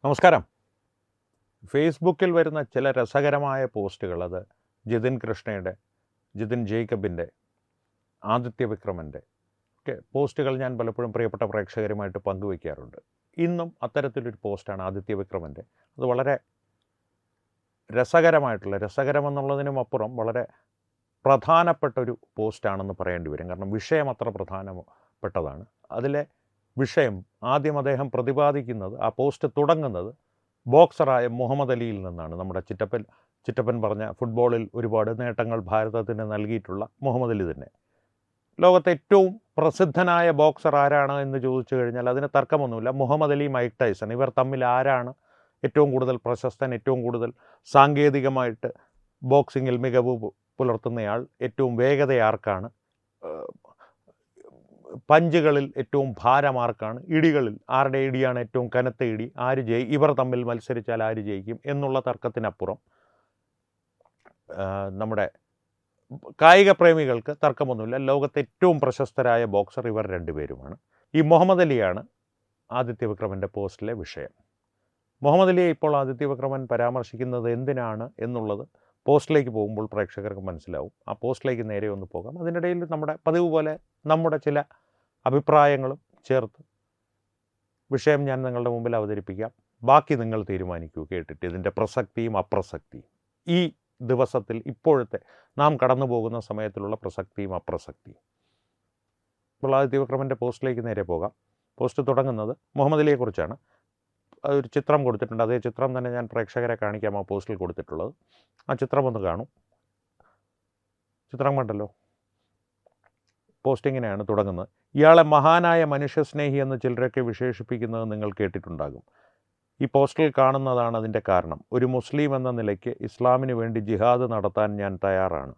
നമസ്കാരം. ഫേസ്ബുക്കിൽ വരുന്ന ചില രസകരമായ പോസ്റ്റുകൾ, അത് ജിതിൻ കൃഷ്ണയുടെ, ജിതിൻ ജേക്കബിൻ്റെ, ആദിത്യ വിക്രമൻ്റെ ഒക്കെ പോസ്റ്റുകൾ ഞാൻ പലപ്പോഴും പ്രിയപ്പെട്ട പ്രേക്ഷകരുമായിട്ട് പങ്കുവയ്ക്കാറുണ്ട്. ഇന്നും അത്തരത്തിലൊരു പോസ്റ്റാണ് ആദിത്യ വിക്രമൻ്റെ. അത് വളരെ രസകരമെന്നുള്ളതിനും അപ്പുറം വളരെ പ്രധാനപ്പെട്ടൊരു പോസ്റ്റാണെന്ന് പറയേണ്ടി വരും. കാരണം വിഷയം അത്ര പ്രധാനപ്പെട്ടതാണ്. അതിലെ വിഷയം ആദ്യം അദ്ദേഹം പ്രതിപാദിക്കുന്നത്, ആ പോസ്റ്റ് തുടങ്ങുന്നത് ബോക്സറായ മുഹമ്മദ് അലിയിൽ നിന്നാണ്. നമ്മുടെ ചിറ്റപ്പൻ പറഞ്ഞ ഫുട്ബോളിൽ ഒരുപാട് നേട്ടങ്ങൾ ഭാരതത്തിന് നൽകിയിട്ടുള്ള മുഹമ്മദ് അലി തന്നെ. ലോകത്തെ ഏറ്റവും പ്രസിദ്ധനായ ബോക്സർ ആരാണ് എന്ന് ചോദിച്ചു കഴിഞ്ഞാൽ അതിന് തർക്കമൊന്നുമില്ല. മുഹമ്മദ് അലി, മൈക്ക് ടൈസൺ, ഇവർ തമ്മിൽ ആരാണ് ഏറ്റവും കൂടുതൽ പ്രശസ്തൻ, ഏറ്റവും കൂടുതൽ സാങ്കേതികമായിട്ട് ബോക്സിങ്ങിൽ മികവ് പുലർത്തുന്നയാൾ, ഏറ്റവും വേഗതയാർക്കാണ്, പഞ്ചുകളിൽ ഏറ്റവും ഭാരമാർക്കാണ്, ഇടികളിൽ ആരുടെ ഇടിയാണ് ഏറ്റവും കനത്ത ഇടി, ഇവർ തമ്മിൽ മത്സരിച്ചാൽ ആര് ജയിക്കും എന്നുള്ള തർക്കത്തിനപ്പുറം നമ്മുടെ കായിക പ്രേമികൾക്ക് തർക്കമൊന്നുമില്ല. ലോകത്തെ ഏറ്റവും പ്രശസ്തരായ ബോക്സർ ഇവർ രണ്ടുപേരുമാണ്. ഈ മുഹമ്മദ് അലിയാണ് ആദിത്യ വിക്രമൻ്റെ പോസ്റ്റിലെ വിഷയം. മുഹമ്മദ് അലിയെ ഇപ്പോൾ ആദിത്യ വിക്രമൻ പരാമർശിക്കുന്നത് എന്തിനാണ് എന്നുള്ളത് പോസ്റ്റിലേക്ക് പോകുമ്പോൾ പ്രേക്ഷകർക്ക് മനസ്സിലാവും. ആ പോസ്റ്റിലേക്ക് നേരെ ഒന്ന് പോകാം. അതിനിടയിൽ നമ്മുടെ പതിവ് പോലെ നമ്മുടെ ചില അഭിപ്രായങ്ങളും ചേർത്ത് വിഷയം ഞാൻ നിങ്ങളുടെ മുമ്പിൽ അവതരിപ്പിക്കാം. ബാക്കി നിങ്ങൾ തീരുമാനിക്കൂ കേട്ടിട്ട്, ഇതിൻ്റെ പ്രസക്തിയും അപ്രസക്തിയും, ഈ ദിവസത്തിൽ ഇപ്പോഴത്തെ നാം കടന്നു പോകുന്ന സമയത്തിലുള്ള പ്രസക്തിയും അപ്രസക്തിയും. ഇപ്പോൾ ആദിത്യ വിക്രമൻ്റെ പോസ്റ്റിലേക്ക് നേരെ പോകാം. പോസ്റ്റ് തുടങ്ങുന്നത് മുഹമ്മദ് അലിയെക്കുറിച്ചാണ്. അതൊരു ചിത്രം കൊടുത്തിട്ടുണ്ട്. അതേ ചിത്രം തന്നെ ഞാൻ പ്രേക്ഷകരെ കാണിക്കാം. ആ പോസ്റ്റിൽ കൊടുത്തിട്ടുള്ളത് ആ ചിത്രം ഒന്ന് കാണും. ചിത്രം കണ്ടല്ലോ. പോസ്റ്റ് ഇങ്ങനെയാണ് തുടങ്ങുന്നത്. ഇയാളെ മഹാനായ മനുഷ്യസ്നേഹി എന്ന് ചിലരൊക്കെ വിശേഷിപ്പിക്കുന്നത് നിങ്ങൾ കേട്ടിട്ടുണ്ടാകും. ഈ പോസ്റ്റിൽ കാണുന്നതാണ് അതിൻ്റെ കാരണം. ഒരു മുസ്ലിം എന്ന നിലയ്ക്ക് ഇസ്ലാമിന് വേണ്ടി ജിഹാദ് നടത്താൻ ഞാൻ തയ്യാറാണ്.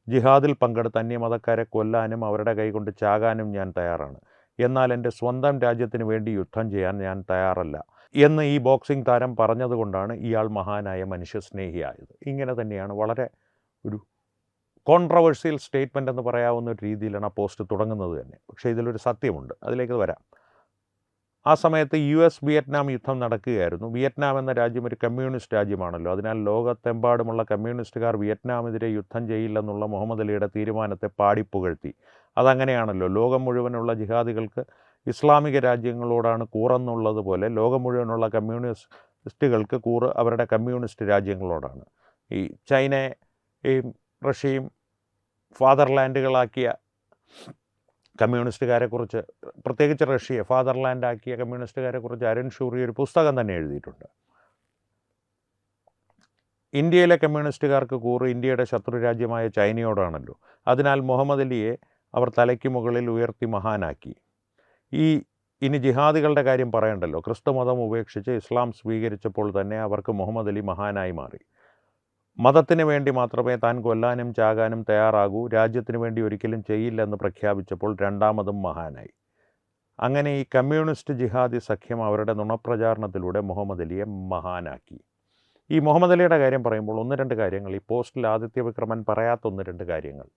ജിഹാദിൽ പങ്കെടുത്ത് അന്യമതക്കാരെ കൊല്ലാനും അവരുടെ കൈകൊണ്ട് ചാകാനും ഞാൻ തയ്യാറാണ്. എന്നാൽ എൻ്റെ സ്വന്തം രാജ്യത്തിന് വേണ്ടി യുദ്ധം ചെയ്യാൻ ഞാൻ തയ്യാറല്ല എന്ന് ഈ ബോക്സിംഗ് താരം പറഞ്ഞതുകൊണ്ടാണ് ഇയാൾ മഹാനായ മനുഷ്യസ്നേഹിയായത്. ഇങ്ങനെ തന്നെയാണ്, വളരെ ഒരു കോൺട്രവേഴ്സ്യൽ സ്റ്റേറ്റ്മെൻ്റ് എന്ന് പറയാവുന്ന ഒരു രീതിയിലാണ് ആ പോസ്റ്റ് തുടങ്ങുന്നത് തന്നെ. പക്ഷേ ഇതിലൊരു സത്യമുണ്ട്, അതിലേക്ക് വരാം. ആ സമയത്ത് US വിയറ്റ്നാം യുദ്ധം നടക്കുകയായിരുന്നു. വിയറ്റ്നാം എന്ന രാജ്യം ഒരു കമ്മ്യൂണിസ്റ്റ് രാജ്യമാണല്ലോ. അതിനാൽ ലോകത്തെമ്പാടുമുള്ള കമ്മ്യൂണിസ്റ്റുകാർ വിയറ്റ്നാമെതിരെ യുദ്ധം ചെയ്യില്ലെന്നുള്ള മുഹമ്മദ് അലിയുടെ തീരുമാനത്തെ പാടിപ്പുകഴ്ത്തി. അതങ്ങനെയാണല്ലോ. ലോകം മുഴുവനുള്ള ജിഹാദികൾക്ക് ഇസ്ലാമിക രാജ്യങ്ങളോടാണ് കൂറെന്നുള്ളത് പോലെ ലോകം മുഴുവനുള്ള കമ്മ്യൂണിസ്റ്റുകൾക്ക് കൂറ് അവരുടെ കമ്മ്യൂണിസ്റ്റ് രാജ്യങ്ങളോടാണ്. ഈ ചൈനയും റഷ്യയും ഫാദർലാൻഡുകളാക്കിയ കമ്മ്യൂണിസ്റ്റുകാരെക്കുറിച്ച്, പ്രത്യേകിച്ച് റഷ്യയെ ഫാദർലാൻഡാക്കിയ കമ്മ്യൂണിസ്റ്റുകാരെക്കുറിച്ച് അരുൺ ഷൂറി ഒരു പുസ്തകം തന്നെ എഴുതിയിട്ടുണ്ട്. ഇന്ത്യയിലെ കമ്മ്യൂണിസ്റ്റുകാർക്ക് കൂറ് ഇന്ത്യയുടെ ശത്രു രാജ്യമായ ചൈനയോടാണല്ലോ. അതിനാൽ മുഹമ്മദ് അലിയെ അവർ തലയ്ക്ക് മുകളിൽ ഉയർത്തി മഹാനാക്കി. ഇനി ജിഹാദികളുടെ കാര്യം പറയണ്ടല്ലോ. ക്രിസ്തുമതം ഉപേക്ഷിച്ച് ഇസ്ലാം സ്വീകരിച്ചപ്പോൾ തന്നെ അവർക്ക് മുഹമ്മദ് അലി മഹാനായി മാറി. മതത്തിന് വേണ്ടി മാത്രമേ താൻ കൊല്ലാനും ചാകാനും തയ്യാറാകൂ, രാജ്യത്തിന് വേണ്ടി ഒരിക്കലും ചെയ്യില്ലെന്ന് പ്രഖ്യാപിച്ചപ്പോൾ രണ്ടാമതും മഹാനായി. അങ്ങനെ ഈ കമ്മ്യൂണിസ്റ്റ് ജിഹാദി സഖ്യം അവരുടെ നുണപ്രചാരണത്തിലൂടെ മുഹമ്മദ് അലിയെ മഹാനാക്കി. ഈ മുഹമ്മദ് അലിയുടെ കാര്യം പറയുമ്പോൾ ഒന്ന് രണ്ട് കാര്യങ്ങൾ, ഈ പോസ്റ്റിൽ ആദിത്യ വിക്രമൻ പറയാത്ത ഒന്ന് രണ്ട് കാര്യങ്ങൾ,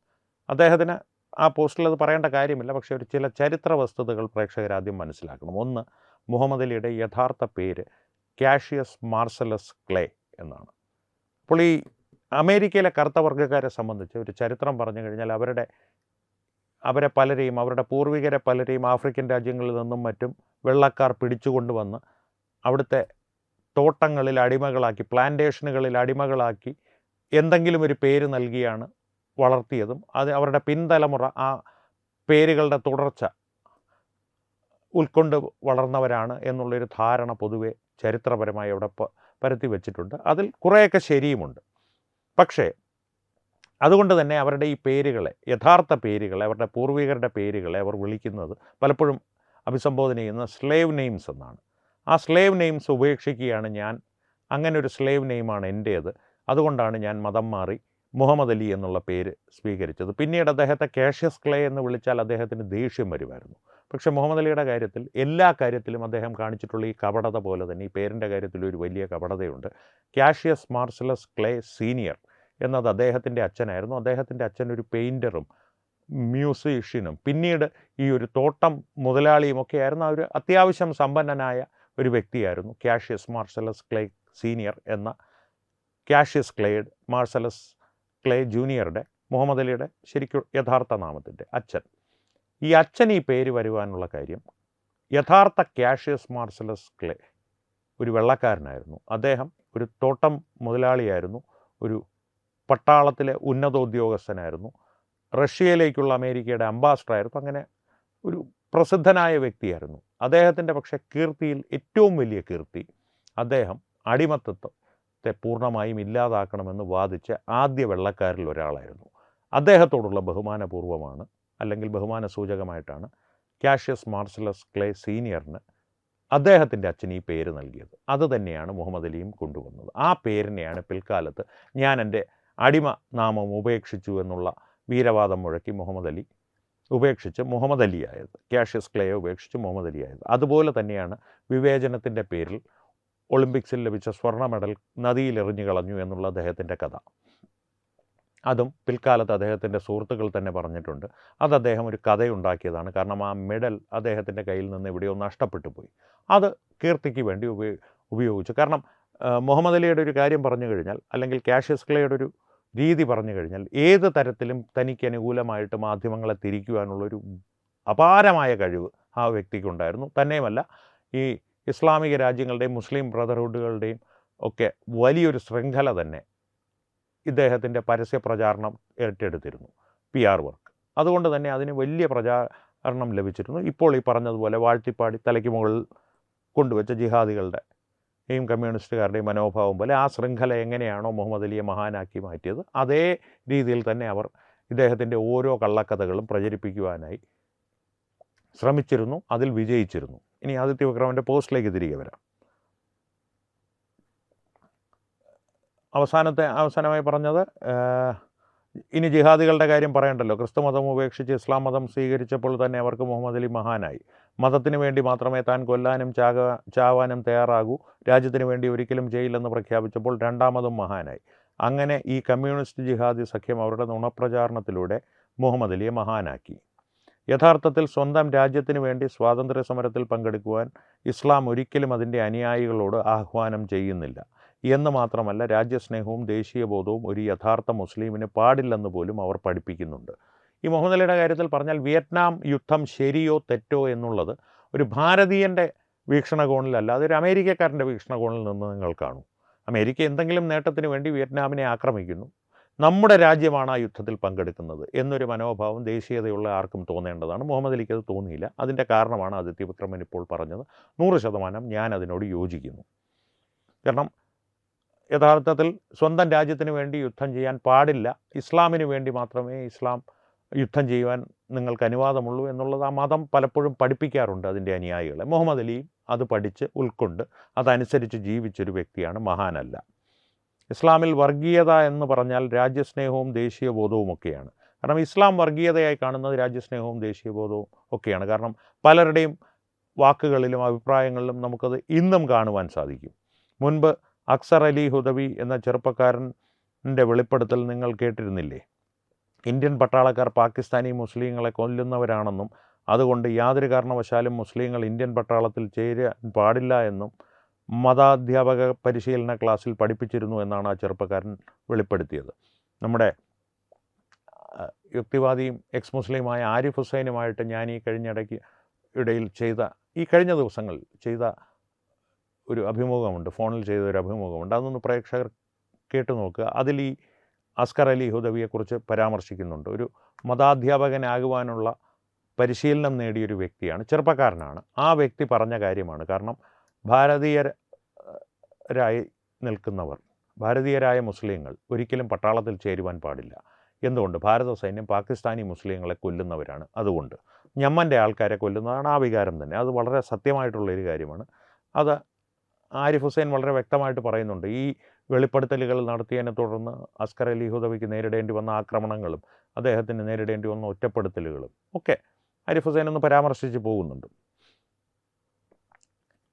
അദ്ദേഹത്തിന് ആ പോസ്റ്റിൽ അത് പറയേണ്ട കാര്യമില്ല. പക്ഷേ ഒരു ചില ചരിത്ര വസ്തുതകൾ പ്രേക്ഷകർ ആദ്യം മനസ്സിലാക്കണം. ഒന്ന്, മുഹമ്മദ് അലിയുടെ യഥാർത്ഥ പേര് കാഷ്യസ് മാർസലസ് ക്ലേ എന്നാണ്. അപ്പോൾ ഈ അമേരിക്കയിലെ കറുത്ത വർഗ്ഗക്കാരെ സംബന്ധിച്ച് ഒരു ചരിത്രം പറഞ്ഞു കഴിഞ്ഞാൽ അവരെ പലരെയും, അവരുടെ പൂർവികരെ പലരെയും ആഫ്രിക്കൻ രാജ്യങ്ങളിൽ നിന്നും മറ്റും വെള്ളക്കാർ പിടിച്ചുകൊണ്ടുവന്ന് അവിടുത്തെ തോട്ടങ്ങളിൽ അടിമകളാക്കി, പ്ലാന്റേഷനുകളിൽ അടിമകളാക്കി എന്തെങ്കിലും ഒരു പേര് നൽകിയാണ് വളർത്തിയതും അത് അവരുടെ പിൻതലമുറ ആ പേരുകളുടെ തുടർച്ച ഉൾക്കൊണ്ട് വളർന്നവരാണ് എന്നുള്ളൊരു ധാരണ പൊതുവെ ചരിത്രപരമായി അവിടെ പരത്തി വച്ചിട്ടുണ്ട്. അതിൽ കുറേയൊക്കെ ശരിയുമുണ്ട്. പക്ഷേ അതുകൊണ്ട് തന്നെ അവരുടെ ഈ പേരുകളെ, യഥാർത്ഥ പേരുകളെ, അവരുടെ പൂർവികരുടെ പേരുകളെ അവർ വിളിക്കുന്നത് പലപ്പോഴും അഭിസംബോധന ചെയ്യുന്ന സ്ലേവ് നെയിംസ് എന്നാണ്. ആ സ്ലേവ് നെയിംസ് ഉപേക്ഷിക്കുകയാണ് ഞാൻ. അങ്ങനെ ഒരു സ്ലേവ് നെയിമാണ് എൻ്റേത്. അതുകൊണ്ടാണ് ഞാൻ മതം മാറി മുഹമ്മദ് അലി എന്നുള്ള പേര് സ്വീകരിച്ചത്. പിന്നീട് അദ്ദേഹത്തെ കാഷ്യസ് ക്ലേ എന്ന് വിളിച്ചാൽ അദ്ദേഹത്തിന് ദേഷ്യം വരുമായിരുന്നു. പക്ഷേ മുഹമ്മദ് അലിയുടെ കാര്യത്തിൽ എല്ലാ കാര്യത്തിലും അദ്ദേഹം കാണിച്ചിട്ടുള്ള ഈ കപടത പോലെ തന്നെ ഈ പേരിൻ്റെ കാര്യത്തിൽ ഒരു വലിയ കപടതയുണ്ട്. കാഷ്യസ് മാർസലസ് ക്ലേ സീനിയർ എന്നത് അദ്ദേഹത്തിൻ്റെ അച്ഛനായിരുന്നു. അദ്ദേഹത്തിൻ്റെ അച്ഛൻ ഒരു പെയിൻറ്ററും മ്യൂസീഷ്യനും പിന്നീട് ഈ ഒരു തോട്ടം മുതലാളിയുമൊക്കെ ആയിരുന്ന ഒരു അത്യാവശ്യം സമ്പന്നനായ ഒരു വ്യക്തിയായിരുന്നു കാഷ്യസ് മാർസലസ് ക്ലേ സീനിയർ എന്ന കാഷ്യസ് മാർസലസ് ക്ലേ ജൂനിയറുടെ, മുഹമ്മദ് അലിയുടെ ശരിക്കും യഥാർത്ഥ നാമത്തിൻ്റെ അച്ഛൻ. ഈ അച്ഛൻ ഈ പേര് വരുവാനുള്ള കാര്യം, യഥാർത്ഥ കാഷ്യസ് മാർസലസ് ക്ലേ ഒരു വെള്ളക്കാരനായിരുന്നു. അദ്ദേഹം ഒരു തോട്ടം മുതലാളിയായിരുന്നു, ഒരു പട്ടാളത്തിലെ ഉന്നതോദ്യോഗസ്ഥനായിരുന്നു, റഷ്യയിലേക്കുള്ള അമേരിക്കയുടെ അംബാസഡറായിരുന്നു. അങ്ങനെ ഒരു പ്രസിദ്ധനായ വ്യക്തിയായിരുന്നു. അദ്ദേഹത്തിൻ്റെ പക്ഷേ കീർത്തിയിൽ ഏറ്റവും വലിയ കീർത്തി, അദ്ദേഹം അടിമത്തത്തെ പൂർണ്ണമായും ഇല്ലാതാക്കണമെന്ന് വാദിച്ച ആദ്യ വെള്ളക്കാരിൽ ഒരാളായിരുന്നു. അദ്ദേഹത്തോടുള്ള ബഹുമാനപൂർവ്വമാണ്, അല്ലെങ്കിൽ ബഹുമാന സൂചകമായിട്ടാണ് കാഷ്യസ് മാർസലസ് ക്ലേ സീനിയറിന് അദ്ദേഹത്തിൻ്റെ അച്ഛൻ ഈ പേര് നൽകിയത്. അത് തന്നെയാണ് മുഹമ്മദ് അലിയും കൊണ്ടുവന്നത്. ആ പേരിനെയാണ് പിൽക്കാലത്ത് ഞാൻ എൻ്റെ അടിമ നാമം ഉപേക്ഷിച്ചു എന്നുള്ള വീരവാദം മുഴക്കി മുഹമ്മദ് അലി ഉപേക്ഷിച്ച് മുഹമ്മദ് അലി ആയത്, കാഷ്യസ് ക്ലേയെ ഉപേക്ഷിച്ച് മുഹമ്മദ് അലി ആയത്. അതുപോലെ തന്നെയാണ് വിവേചനത്തിൻ്റെ പേരിൽ ഒളിമ്പിക്സിൽ ലഭിച്ച സ്വർണ്ണ മെഡൽ നദിയിൽ എറിഞ്ഞു കളഞ്ഞു എന്നുള്ള അദ്ദേഹത്തിൻ്റെ കഥ. അതും പിൽക്കാലത്ത് അദ്ദേഹത്തിൻ്റെ സുഹൃത്തുക്കൾ തന്നെ പറഞ്ഞിട്ടുണ്ട്. അത് അദ്ദേഹം ഒരു കഥയുണ്ടാക്കിയതാണ്. കാരണം ആ മെഡൽ അദ്ദേഹത്തിൻ്റെ കയ്യിൽ നിന്ന് എവിടെയോ നഷ്ടപ്പെട്ടു പോയി. അത് കീർത്തിക്ക് വേണ്ടി ഉപയോഗിച്ചു. കാരണം മുഹമ്മദ് അലിയുടെ ഒരു കാര്യം പറഞ്ഞു കഴിഞ്ഞാൽ, അല്ലെങ്കിൽ കാഷ്യസ് ക്ലേയുടെ ഒരു രീതി പറഞ്ഞു കഴിഞ്ഞാൽ, ഏത് തരത്തിലും തനിക്ക് അനുകൂലമായിട്ട് മാധ്യമങ്ങളെ തിരിക്കുവാനുള്ളൊരു അപാരമായ കഴിവ് ആ വ്യക്തിക്കുണ്ടായിരുന്നു. തന്നെയുമല്ല, ഈ ഇസ്ലാമിക രാജ്യങ്ങളുടെയും മുസ്ലിം ബ്രദർഹുഡുകളുടെയും ഒക്കെ വലിയൊരു ശൃംഖല തന്നെ ഇദ്ദേഹത്തിൻ്റെ പരസ്യ പ്രചാരണം ഏറ്റെടുത്തിരുന്നു, PR വർക്ക്. അതുകൊണ്ട് തന്നെ അതിന് വലിയ പ്രചാരണം ലഭിച്ചിരുന്നു. ഇപ്പോൾ ഈ പറഞ്ഞതുപോലെ വാഴ്ത്തിപ്പാടി തലയ്ക്ക് മുകളിൽ കൊണ്ടുവച്ച ജിഹാദികളുടെയും കമ്മ്യൂണിസ്റ്റുകാരുടെയും മനോഭാവം പോലെ ആ ശൃംഖല എങ്ങനെയാണോ മുഹമ്മദ് അലിയെ മഹാനാക്കി മാറ്റിയത്, അതേ രീതിയിൽ തന്നെ അവർ ഇദ്ദേഹത്തിൻ്റെ ഓരോ കള്ളക്കഥകളും പ്രചരിപ്പിക്കുവാനായി ശ്രമിച്ചിരുന്നു, അതിൽ വിജയിച്ചിരുന്നു. ഇനി ആദിത്യ വിക്രമൻ്റെ പോസ്റ്റിലേക്ക് തിരികെ വരാം. അവസാനമായി പറഞ്ഞത്, ഇനി ജിഹാദികളുടെ കാര്യം പറയണ്ടല്ലോ. ക്രിസ്തു മതം ഉപേക്ഷിച്ച് ഇസ്ലാം മതം സ്വീകരിച്ചപ്പോൾ തന്നെ അവർക്ക് മുഹമ്മദ് അലി മഹാനായി. മതത്തിന് വേണ്ടി മാത്രമേ താൻ കൊല്ലാനും ചാവാനും തയ്യാറാകൂ, രാജ്യത്തിന് വേണ്ടി ഒരിക്കലും ചെയ്യില്ലെന്ന് പ്രഖ്യാപിച്ചപ്പോൾ രണ്ടാമതും മഹാനായി. അങ്ങനെ ഈ കമ്മ്യൂണിസ്റ്റ് ജിഹാദി സഖ്യം അവരുടെ നുണപ്രചാരണത്തിലൂടെ മുഹമ്മദ് അലിയെ മഹാനാക്കി. യഥാർത്ഥത്തിൽ സ്വന്തം രാജ്യത്തിന് വേണ്ടി സ്വാതന്ത്ര്യ സമരത്തിൽ പങ്കെടുക്കുവാൻ ഇസ്ലാം ഒരിക്കലും അതിൻ്റെ അനുയായികളോട് ആഹ്വാനം ചെയ്യുന്നില്ല എന്ന് മാത്രമല്ല, രാജ്യസ്നേഹവും ദേശീയബോധവും ഒരു യഥാർത്ഥ മുസ്ലിമിന് പാടില്ലെന്ന് പോലും അവർ പഠിപ്പിക്കുന്നുണ്ട്. ഈ മുഹമ്മദ് അലിയുടെ കാര്യത്തിൽ പറഞ്ഞാൽ, വിയറ്റ്നാം യുദ്ധം ശരിയോ തെറ്റോ എന്നുള്ളത് ഒരു ഭാരതീയൻ്റെ വീക്ഷണകോണിലല്ല, അതൊരു അമേരിക്കക്കാരൻ്റെ വീക്ഷണകോണിൽ നിന്ന് നിങ്ങൾ കാണും. അമേരിക്ക എന്തെങ്കിലും നേട്ടത്തിന് വേണ്ടി വിയറ്റ്നാമിനെ ആക്രമിക്കുന്നു, നമ്മുടെ രാജ്യമാണ് ആ യുദ്ധത്തിൽ പങ്കെടുക്കുന്നത് എന്നൊരു മനോഭാവം ദേശീയതയുള്ള ആർക്കും തോന്നേണ്ടതാണ്. മുഹമ്മദ് അലിക്ക് അത് തോന്നിയില്ല. അതിൻ്റെ കാരണമാണ് ആദിത്യ വിക്രമൻ ഇപ്പോൾ പറഞ്ഞത്. 100% ഞാൻ അതിനോട് യോജിക്കുന്നു. കാരണം യഥാർത്ഥത്തിൽ സ്വന്തം രാജ്യത്തിന് വേണ്ടി യുദ്ധം ചെയ്യാൻ പാടില്ല, ഇസ്ലാമിന് വേണ്ടി മാത്രമേ ഇസ്ലാം യുദ്ധം ചെയ്യുവാൻ നിങ്ങൾക്ക് അനുവാദമുള്ളൂ എന്നുള്ളത് ആ മതം പലപ്പോഴും പഠിപ്പിക്കാറുണ്ട് അതിൻ്റെ അനുയായികളെ. മുഹമ്മദ് അലിയും അത് പഠിച്ച് ഉൾക്കൊണ്ട് അതനുസരിച്ച് ജീവിച്ചൊരു വ്യക്തിയാണ്, മഹാനല്ല. ഇസ്ലാമിൽ വർഗീയത എന്ന് പറഞ്ഞാൽ രാജ്യസ്നേഹവും ദേശീയബോധവും ഒക്കെയാണ്. കാരണം ഇസ്ലാം വർഗീയതയായി കാണുന്നത് രാജ്യസ്നേഹവും ദേശീയബോധവും ഒക്കെയാണ്. കാരണം പലരുടെയും വാക്കുകളിലും അഭിപ്രായങ്ങളിലും നമുക്കത് ഇന്നും കാണുവാൻ സാധിക്കും. മുൻപ് അക്സർ അലി ഹുദവി എന്ന ചെറുപ്പക്കാരൻ്റെ വെളിപ്പെടുത്തൽ നിങ്ങൾ കേട്ടിരുന്നില്ലേ? ഇന്ത്യൻ പട്ടാളക്കാർ പാകിസ്ഥാനി മുസ്ലിങ്ങളെ കൊല്ലുന്നവരാണെന്നും അതുകൊണ്ട് യാതൊരു കാരണവശാലും മുസ്ലിങ്ങൾ ഇന്ത്യൻ പട്ടാളത്തിൽ ചേരാൻ പാടില്ല എന്നും മതാധ്യാപക പരിശീലന ക്ലാസ്സിൽ പഠിപ്പിച്ചിരുന്നു എന്നാണ് ആ ചെറുപ്പക്കാരൻ വെളിപ്പെടുത്തിയത്. നമ്മുടെ യുക്തിവാദിയും എക്സ് മുസ്ലിമായ ആരിഫ് ഹുസൈനുമായിട്ട് ഞാൻ ഈ കഴിഞ്ഞ ദിവസങ്ങൾ ചെയ്ത ഒരു അഭിമുഖമുണ്ട്, ഫോണിൽ ചെയ്ത ഒരു അഭിമുഖമുണ്ട്. അതൊന്ന് പ്രേക്ഷകർ കേട്ടു നോക്കുക. അതിൽ ഈ അസ്കർ അലി ഹുദവിയെക്കുറിച്ച് പരാമർശിക്കുന്നുണ്ട്. ഒരു മതാധ്യാപകനാകുവാനുള്ള പരിശീലനം നേടിയൊരു വ്യക്തിയാണ്, ചെറുപ്പക്കാരനാണ്. ആ വ്യക്തി പറഞ്ഞ കാര്യമാണ്. കാരണം ഭാരതീയരായ മുസ്ലിങ്ങൾ ഒരിക്കലും പട്ടാളത്തിൽ ചേരുവാൻ പാടില്ല. എന്തുകൊണ്ട്? ഭാരത സൈന്യം പാകിസ്ഥാനി മുസ്ലിങ്ങളെ കൊല്ലുന്നവരാണ്. അതുകൊണ്ട് ഞമ്മൻ്റെ ആൾക്കാരെ കൊല്ലുന്നതാണ് ആ വികാരം തന്നെ. അത് വളരെ സത്യമായിട്ടുള്ളൊരു കാര്യമാണ്. അത് ആരിഫ് ഹുസൈൻ വളരെ വ്യക്തമായിട്ട് പറയുന്നുണ്ട്. ഈ വെളിപ്പെടുത്തലുകൾ നടത്തിയതിനെ തുടർന്ന് അസ്കർ അലി ഹുദവിക്ക് നേരിടേണ്ടി വന്ന ആക്രമണങ്ങളും അദ്ദേഹത്തിന് നേരിടേണ്ടി വന്ന ഒറ്റപ്പെടുത്തലുകളും ഒക്കെ ആരിഫ് ഹുസൈൻ ഒന്ന് പരാമർശിച്ച് പോകുന്നുണ്ട്.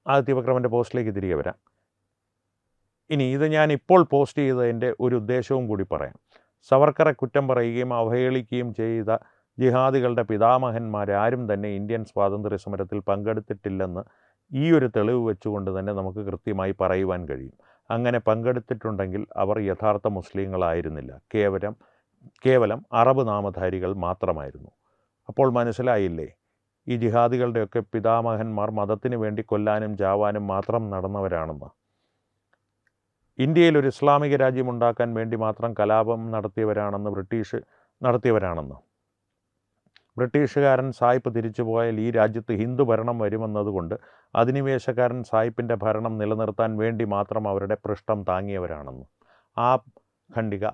ആദിത്യ വിക്രമൻ്റെ പോസ്റ്റിലേക്ക് തിരികെ വരാം. ഇനി ഇത് ഞാൻ ഇപ്പോൾ പോസ്റ്റ് ചെയ്തതിൻ്റെ ഒരു ഉദ്ദേശവും കൂടി പറയാം. സവർക്കറെ കുറ്റം പറയുകയും അവഹേളിക്കുകയും ചെയ്ത ജിഹാദികളുടെ പിതാമഹന്മാരാരും തന്നെ ഇന്ത്യൻ സ്വാതന്ത്ര്യ സമരത്തിൽ പങ്കെടുത്തിട്ടില്ലെന്ന് ഈ ഒരു തെളിവ് വെച്ചുകൊണ്ട് തന്നെ നമുക്ക് കൃത്യമായി പറയുവാൻ കഴിയും. അങ്ങനെ പങ്കെടുത്തിട്ടുണ്ടെങ്കിൽ അവർ യഥാർത്ഥ മുസ്ലിങ്ങളായിരുന്നില്ല, കേവലം അറബ് നാമധാരികൾ മാത്രമായിരുന്നു. അപ്പോൾ മനസ്സിലായില്ലേ, ഈ ജിഹാദികളുടെയൊക്കെ പിതാമഹന്മാർ മതത്തിന് വേണ്ടി കൊല്ലാനും ചാവാനും മാത്രം നടന്നവരാണെന്ന്. ഇന്ത്യയിൽ ഒരു ഇസ്ലാമിക രാജ്യമുണ്ടാക്കാൻ വേണ്ടി മാത്രം കലാപം നടത്തിയവരാണെന്ന് ബ്രിട്ടീഷുകാരൻ സായിപ്പ് തിരിച്ചു പോയാൽ ഈ രാജ്യത്ത് ഹിന്ദു ഭരണം വരുമെന്നതുകൊണ്ട് അധിനിവേശക്കാരൻ സായിപ്പിൻ്റെ ഭരണം നിലനിർത്താൻ വേണ്ടി മാത്രം അവരുടെ പൃഷ്ഠം താങ്ങിയവരാണെന്ന്. ആ ഖണ്ഡിക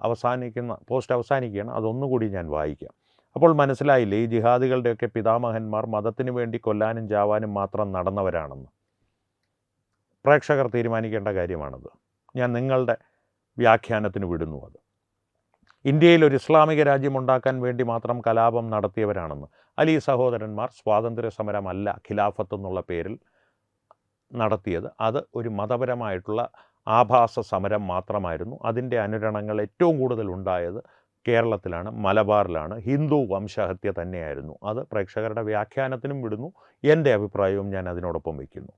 പോസ്റ്റ് അവസാനിക്കുകയാണ്. അതൊന്നുകൂടി ഞാൻ വായിക്കാം. അപ്പോൾ മനസ്സിലായില്ലേ, ഈ ജിഹാദികളുടെയൊക്കെ പിതാമഹന്മാർ മതത്തിന് വേണ്ടി കൊല്ലാനും ചാവാനും മാത്രം നടന്നവരാണെന്ന്. പ്രേക്ഷകർ തീരുമാനിക്കേണ്ട കാര്യമാണത്. ഞാൻ നിങ്ങളുടെ വ്യാഖ്യാനത്തിന് വിടുന്നു. അത് ഇന്ത്യയിൽ ഒരു ഇസ്ലാമിക രാജ്യമുണ്ടാക്കാൻ വേണ്ടി മാത്രം കലാപം നടത്തിയവരാണെന്ന്. അലി സഹോദരന്മാർ സ്വാതന്ത്ര്യ സമരമല്ല ഖിലാഫത്ത് എന്നുള്ള പേരിൽ നടത്തിയത്. അത് ഒരു മതപരമായിട്ടുള്ള ആഭാസ സമരം മാത്രമായിരുന്നു. അതിൻ്റെ അനുരണങ്ങൾ ഏറ്റവും കൂടുതൽ ഉണ്ടായത് കേരളത്തിലാണ്, മലബാറിലാണ്. ഹിന്ദു വംശഹത്യ തന്നെയായിരുന്നു. അത് പ്രേക്ഷകരുടെ വ്യാഖ്യാനത്തിനും വിടുന്നു. എൻ്റെ അഭിപ്രായവും ഞാൻ അതിനോടൊപ്പം വയ്ക്കുന്നു.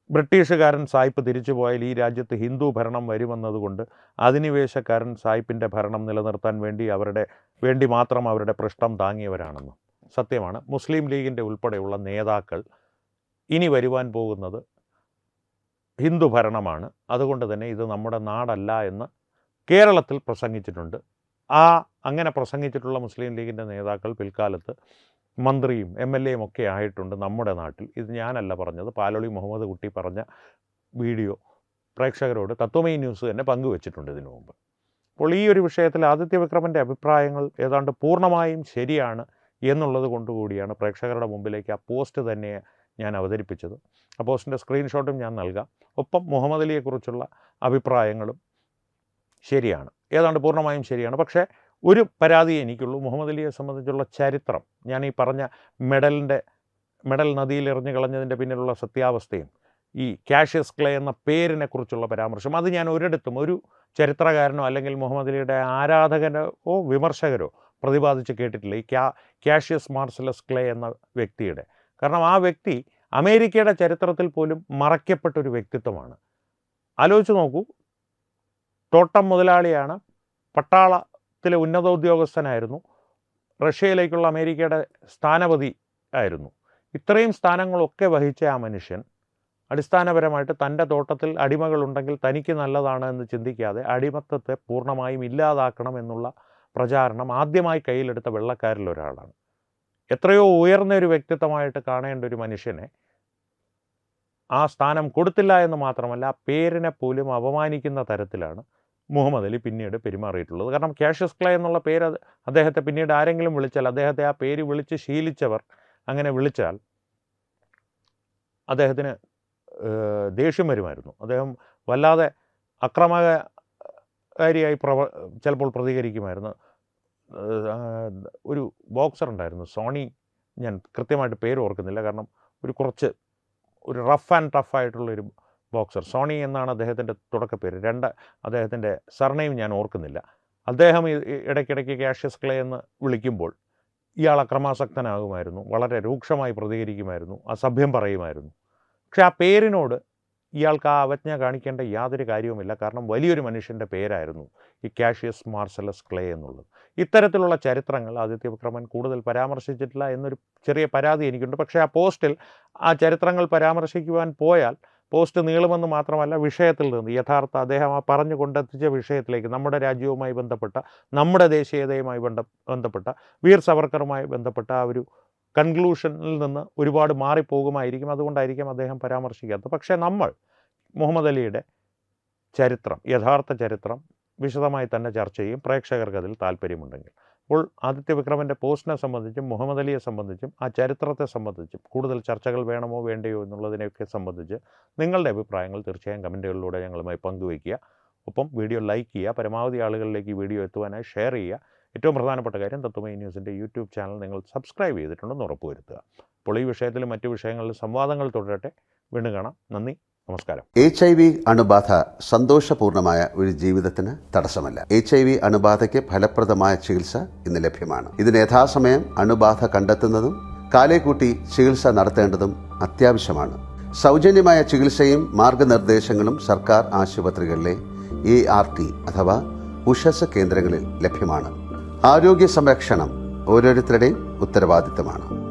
ബ്രിട്ടീഷുകാരൻ സായിപ്പ് തിരിച്ചു പോയാൽ ഈ രാജ്യത്ത് ഹിന്ദു ഭരണം വരുമെന്നതുകൊണ്ട് അധിനിവേശക്കാരൻ സായിപ്പിൻ്റെ ഭരണം നിലനിർത്താൻ വേണ്ടി മാത്രം അവരുടെ പൃഷ്ഠം താങ്ങിയവരാണെന്ന്. സത്യമാണ്. മുസ്ലിം ലീഗിൻ്റെ ഉൾപ്പെടെയുള്ള നേതാക്കൾ ഇനി വരുവാൻ പോകുന്നത് ഹിന്ദു ഭരണമാണ്, അതുകൊണ്ട് തന്നെ ഇത് നമ്മുടെ നാടല്ല എന്ന് കേരളത്തിൽ പ്രസംഗിച്ചിട്ടുണ്ട്. അങ്ങനെ പ്രസംഗിച്ചിട്ടുള്ള മുസ്ലിം ലീഗിൻ്റെ നേതാക്കൾ പിൽക്കാലത്ത് മന്ത്രിയും MLA യും ഒക്കെ ആയിട്ടുണ്ട് നമ്മുടെ നാട്ടിൽ. ഇത് ഞാനല്ല പറഞ്ഞത്, പാലോളി മുഹമ്മദ് കുട്ടി പറഞ്ഞ വീഡിയോ പ്രേക്ഷകരോട് തത്വമയി ന്യൂസ് തന്നെ പങ്കുവച്ചിട്ടുണ്ട് ഇതിനു മുമ്പ്. അപ്പോൾ ഈ ഒരു വിഷയത്തിൽ ആദിത്യ വിക്രമൻ്റെ അഭിപ്രായങ്ങൾ ഏതാണ്ട് പൂർണ്ണമായും ശരിയാണ് എന്നുള്ളത് കൊണ്ടുകൂടിയാണ് പ്രേക്ഷകരുടെ മുമ്പിലേക്ക് ആ പോസ്റ്റ് തന്നെ ഞാൻ അവതരിപ്പിച്ചത്. ആ പോസ്റ്റിൻ്റെ സ്ക്രീൻഷോട്ടും ഞാൻ നൽകാം. ഒപ്പം മുഹമ്മദ് അലിയെക്കുറിച്ചുള്ള അഭിപ്രായങ്ങളും ശരിയാണ്, ഏതാണ്ട് പൂർണ്ണമായും ശരിയാണ്. പക്ഷേ ഒരു പരാതിയേ എനിക്കുള്ളൂ. മുഹമ്മദ് അലിയെ സംബന്ധിച്ചുള്ള ചരിത്രം, ഞാൻ ഈ പറഞ്ഞ മെഡൽ നദിയിൽ എറിഞ്ഞു കളഞ്ഞതിൻ്റെ പിന്നിലുള്ള സത്യാവസ്ഥയും ഈ കാഷ്യസ് ക്ലേ എന്ന പേരിനെക്കുറിച്ചുള്ള പരാമർശം, അത് ഞാൻ ഒരിടത്തും ഒരു ചരിത്രകാരനോ അല്ലെങ്കിൽ മുഹമ്മദ് അലിയുടെ ആരാധകരോ വിമർശകരോ പ്രതിപാദിച്ച് കേട്ടിട്ടില്ല, ഈ കാഷ്യസ് മാർസലസ് ക്ലേ എന്ന വ്യക്തിയുടെ. കാരണം ആ വ്യക്തി അമേരിക്കയുടെ ചരിത്രത്തിൽ പോലും മറയ്ക്കപ്പെട്ടൊരു വ്യക്തിത്വമാണ്. ആലോചിച്ച് നോക്കൂ, തോട്ടം മുതലാളിയാണ്, പട്ടാളത്തിലെ ഉന്നത ഉദ്യോഗസ്ഥനായിരുന്നു, റഷ്യയിലേക്കുള്ള അമേരിക്കയുടെ സ്ഥാനപതി ആയിരുന്നു. ഇത്രയും സ്ഥാനങ്ങളൊക്കെ വഹിച്ച ആ മനുഷ്യൻ അടിസ്ഥാനപരമായിട്ട് തൻ്റെ തോട്ടത്തിൽ അടിമകളുണ്ടെങ്കിൽ തനിക്ക് നല്ലതാണ് എന്ന് ചിന്തിക്കാതെ അടിമത്തത്തെ പൂർണ്ണമായും ഇല്ലാതാക്കണം എന്നുള്ള പ്രചാരണം ആദ്യമായി കയ്യിലെടുത്ത വെള്ളക്കാരിൽ ഒരാളാണ്. എത്രയോ ഉയർന്ന ഒരു വ്യക്തിത്വമായിട്ട് കാണേണ്ട ഒരു മനുഷ്യനെ ആ സ്ഥാനം കൊടുത്തില്ല എന്ന് മാത്രമല്ല, ആ പേരിനെ പോലും അപമാനിക്കുന്ന തരത്തിലാണ് മുഹമ്മദ് അലി പിന്നീട് പെരുമാറിയിട്ടുള്ളത്. കാരണം കാഷ്യസ് ക്ലേ എന്നുള്ള പേര് അദ്ദേഹത്തെ പിന്നീട് ആരെങ്കിലും വിളിച്ചാൽ, അദ്ദേഹത്തെ ആ പേര് വിളിച്ച് ശീലിച്ചവർ അങ്ങനെ വിളിച്ചാൽ അദ്ദേഹത്തിന് ദേഷ്യം വരുമായിരുന്നു. അദ്ദേഹം വല്ലാതെ അക്രമകാരിയായി ചിലപ്പോൾ പ്രതികരിക്കുമായിരുന്നു. ഒരു ബോക്സർ ഉണ്ടായിരുന്നു, സോണി, ഞാൻ കൃത്യമായിട്ട് പേര് ഓർക്കുന്നില്ല, കാരണം ഒരു റഫ് ആൻഡ് ടഫ് ആയിട്ടുള്ളൊരു ബോക്സർ. സോണി എന്നാണ് അദ്ദേഹത്തിൻ്റെ തുടക്കപ്പേര്. അദ്ദേഹത്തിൻ്റെ സർനെയിം ഞാൻ ഓർക്കുന്നില്ല. അദ്ദേഹം ഇടയ്ക്കിടയ്ക്ക് കാഷ്യസ് ക്ലേ എന്ന് വിളിക്കുമ്പോൾ ഇയാൾ അക്രമാസക്തനാകുമായിരുന്നു, വളരെ രൂക്ഷമായി പ്രതികരിക്കുമായിരുന്നു, അസഭ്യം പറയുമായിരുന്നു. പക്ഷെ ആ പേരിനോട് ഇയാൾക്ക് ആ അവജ്ഞ കാണിക്കേണ്ട യാതൊരു കാര്യവുമില്ല. കാരണം വലിയൊരു മനുഷ്യൻ്റെ പേരായിരുന്നു ഈ കാഷ്യസ് മാർസലസ് ക്ലേ എന്നുള്ളത്. ഇത്തരത്തിലുള്ള ചരിത്രങ്ങൾ ആദിത്യ വിക്രമൻ കൂടുതൽ പരാമർശിച്ചിട്ടില്ല എന്നൊരു ചെറിയ പരാതി എനിക്കുണ്ട്. പക്ഷേ ആ പോസ്റ്റിൽ ആ ചരിത്രങ്ങൾ പരാമർശിക്കുവാൻ പോയാൽ പോസ്റ്റ് നീളുമെന്ന് മാത്രമല്ല, വിഷയത്തിൽ നിന്ന് യഥാർത്ഥ അദ്ദേഹം ആ പറഞ്ഞു കൊണ്ടെത്തിച്ച വിഷയത്തിലേക്ക്, നമ്മുടെ രാജ്യവുമായി ബന്ധപ്പെട്ട, നമ്മുടെ ദേശീയതയുമായി ബന്ധപ്പെട്ട, വീർ സവർക്കറുമായി ബന്ധപ്പെട്ട ആ ഒരു കൺക്ലൂഷനിൽ നിന്ന് ഒരുപാട് മാറിപ്പോകുമായിരിക്കും. അതുകൊണ്ടായിരിക്കും അദ്ദേഹം പരാമർശിക്കാത്തത്. പക്ഷേ നമ്മൾ മുഹമ്മദ് അലിയുടെ ചരിത്രം, യഥാർത്ഥ ചരിത്രം വിശദമായി തന്നെ ചർച്ച ചെയ്യും, പ്രേക്ഷകർക്ക് അതിൽ താല്പര്യമുണ്ടെങ്കിൽ. അപ്പോൾ ആദിത്യ വിക്രമൻ്റെ പോസ്റ്റിനെ സംബന്ധിച്ചും മുഹമ്മദ് അലിയെ സംബന്ധിച്ചും ആ ചരിത്രത്തെ സംബന്ധിച്ചും കൂടുതൽ ചർച്ചകൾ വേണമോ വേണ്ടയോ എന്നുള്ളതിനെയൊക്കെ സംബന്ധിച്ച് നിങ്ങളുടെ അഭിപ്രായങ്ങൾ തീർച്ചയായും കമൻറ്റുകളിലൂടെ ഞങ്ങളുമായി പങ്കുവയ്ക്കുക. ഒപ്പം വീഡിയോ ലൈക്ക് ചെയ്യുക, പരമാവധി ആളുകളിലേക്ക് ഈ വീഡിയോ എത്തുവാനായി ഷെയർ ചെയ്യുക. ഏറ്റവും പ്രധാനപ്പെട്ട കാര്യം, തത്വമയി ന്യൂസിൻ്റെ യൂട്യൂബ് ചാനൽ നിങ്ങൾ സബ്സ്ക്രൈബ് ചെയ്തിട്ടുണ്ടെന്ന് ഉറപ്പുവരുത്തുക. അപ്പോൾ ഈ വിഷയത്തിലും മറ്റു വിഷയങ്ങളിലും സംവാദങ്ങൾ തുടരട്ടെ. വീണ്ടും കാണാം. നന്ദി, നമസ്കാരം. HIV അണുബാധ സന്തോഷപൂർണമായ ഒരു ജീവിതത്തിന് തടസ്സമല്ല. HIV അണുബാധയ്ക്ക് ഫലപ്രദമായ ചികിത്സ ഇന്ന് ലഭ്യമാണ്. ഇതിന് യഥാസമയം അണുബാധ കണ്ടെത്തുന്നതും കാലേക്കൂട്ടി ചികിത്സ നടത്തേണ്ടതും അത്യാവശ്യമാണ്. സൗജന്യമായ ചികിത്സയും മാർഗനിർദ്ദേശങ്ങളും സർക്കാർ ആശുപത്രികളിലെ ART അഥവാ ഉഷസ് കേന്ദ്രങ്ങളിൽ ലഭ്യമാണ്. ആരോഗ്യ സംരക്ഷണം ഓരോരുത്തരുടെയും ഉത്തരവാദിത്തമാണ്.